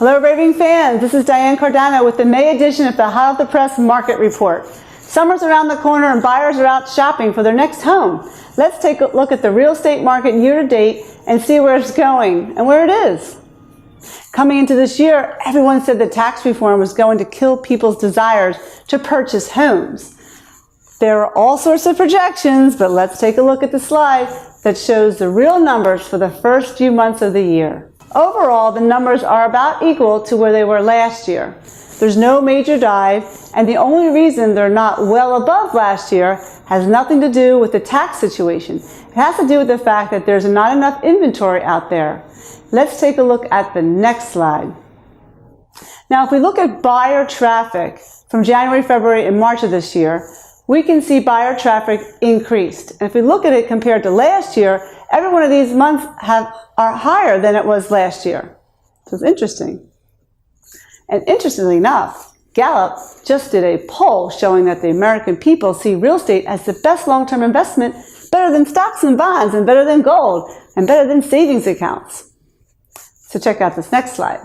Hello raving fans, this is Diane Cardano with the May edition of the Hot Off the Press Market Report. Summer's around the corner and buyers are out shopping for their next home. Let's take a look at the real estate market year to date and see where it's going and where it is. Coming into this year, everyone said that tax reform was going to kill people's desires to purchase homes. There are all sorts of projections, but let's take a look at the slide that shows the real numbers for the first few months of the year. Overall, the numbers are about equal to where they were last year. There's no major dive, and the only reason they're not well above last year has nothing to do with the tax situation. It has to do with the fact that there's not enough inventory out there. Let's take a look at the next slide. Now, if we look at buyer traffic from January, February, and March of this year, we can see buyer traffic increased. And if we look at it compared to last year, every one of these months are higher than it was last year. So it's interesting. And interestingly enough, Gallup just did a poll showing that the American people see real estate as the best long-term investment, better than stocks and bonds, and better than gold, and better than savings accounts. So check out this next slide.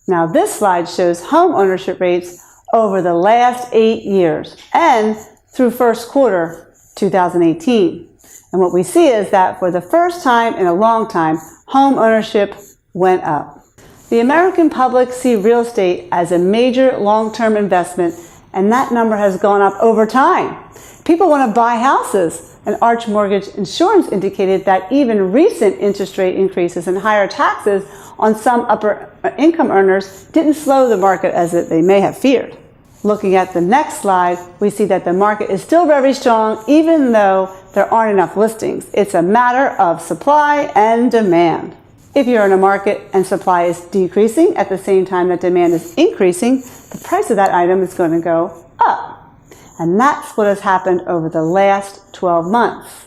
Now this slide shows home ownership rates over the last 8 years and through first quarter 2018. And what we see is that for the first time in a long time, home ownership went up. The American public see real estate as a major long-term investment, and that number has gone up over time. People want to buy houses, and Arch Mortgage Insurance indicated that even recent interest rate increases and higher taxes on some upper income earners didn't slow the market as they may have feared. Looking at the next slide, we see that the market is still very strong even though there aren't enough listings. It's a matter of supply and demand. If you're in a market and supply is decreasing at the same time that demand is increasing, the price of that item is going to go up. And that's what has happened over the last 12 months.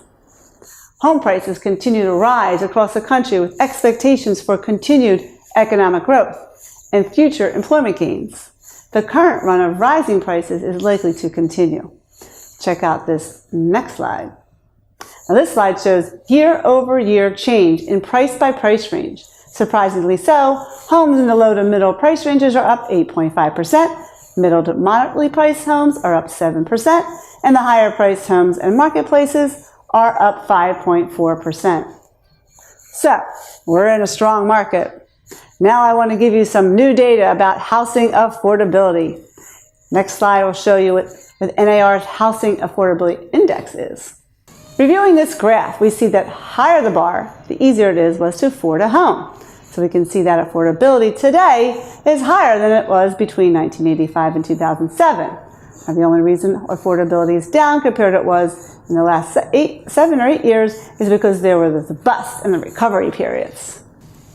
Home prices continue to rise across the country with expectations for continued economic growth and future employment gains. The current run of rising prices is likely to continue. Check out this next slide. Now this slide shows year-over-year change in price by price range. Surprisingly so, homes in the low to middle price ranges are up 8.5%, middle to moderately priced homes are up 7%, and the higher priced homes and marketplaces are up 5.4%. So, we're in a strong market. Now I want to give you some new data about housing affordability. Next slide will show you what NAR's Housing Affordability Index is. Reviewing this graph, we see that higher the bar, the easier it was to afford a home. So we can see that affordability today is higher than it was between 1985 and 2007. And the only reason affordability is down compared to what it was in the last 7 or 8 years is because there were the bust and the recovery periods.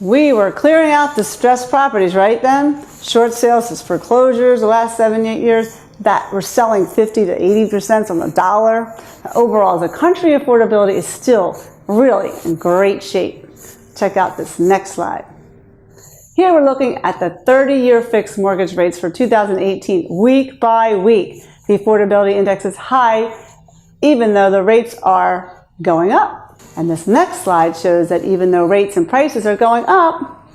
We were clearing out distressed properties right then. Short sales, foreclosures the last 7, 8 years that were selling 50 to 80% on the dollar. Overall, as a country, affordability is still really in great shape. Check out this next slide. Here we're looking at the 30-year fixed mortgage rates for 2018, week by week. The affordability index is high, even though the rates are going up. And this next slide shows that even though rates and prices are going up,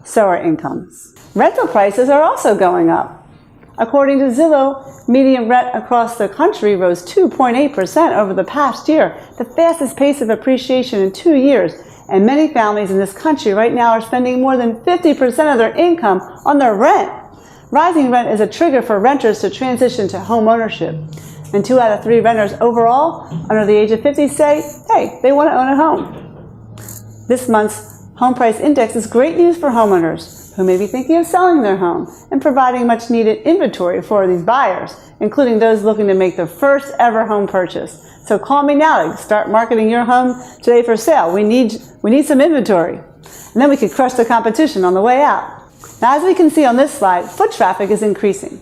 so are incomes. Rental prices are also going up. According to Zillow, median rent across the country rose 2.8% over the past year, the fastest pace of appreciation in 2 years. And many families in this country right now are spending more than 50% of their income on their rent. Rising rent is a trigger for renters to transition to home ownership. And 2 out of 3 renters overall under the age of 50 say, hey, they want to own a home. This month's home price index is great news for homeowners who may be thinking of selling their home and providing much needed inventory for these buyers, including those looking to make their first ever home purchase. So call me now to start marketing your home today for sale. We need some inventory. And then we can crush the competition on the way out. Now, as we can see on this slide, foot traffic is increasing,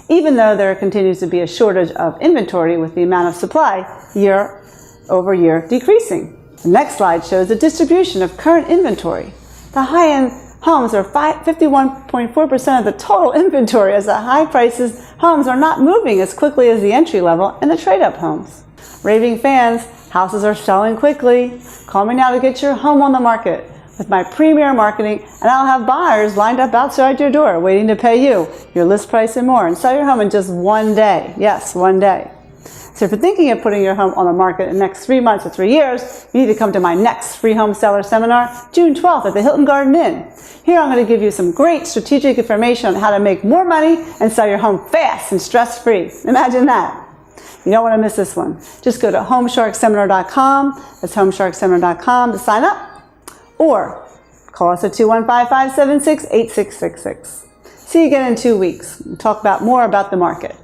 even though there continues to be a shortage of inventory with the amount of supply year over year decreasing. The next slide shows the distribution of current inventory. The high-end homes are 51.4% of the total inventory, as the high prices homes are not moving as quickly as the entry level and the trade-up homes. Raving fans, houses are selling quickly. Call me now to get your home on the market. with my premier marketing, and I'll have buyers lined up outside your door waiting to pay you your list price and more and sell your home in just one day. Yes, one day. So if you're thinking of putting your home on the market in the next 3 months or 3 years, you need to come to my next free home seller seminar, June 12th at the Hilton Garden Inn. Here I'm going to give you some great strategic information on how to make more money and sell your home fast and stress-free. Imagine that. You don't want to miss this one. Just go to homesharkseminar.com. That's homesharkseminar.com to sign up, or call us at 215-576-8666. See you again in 2 weeks. We'll talk more about the market.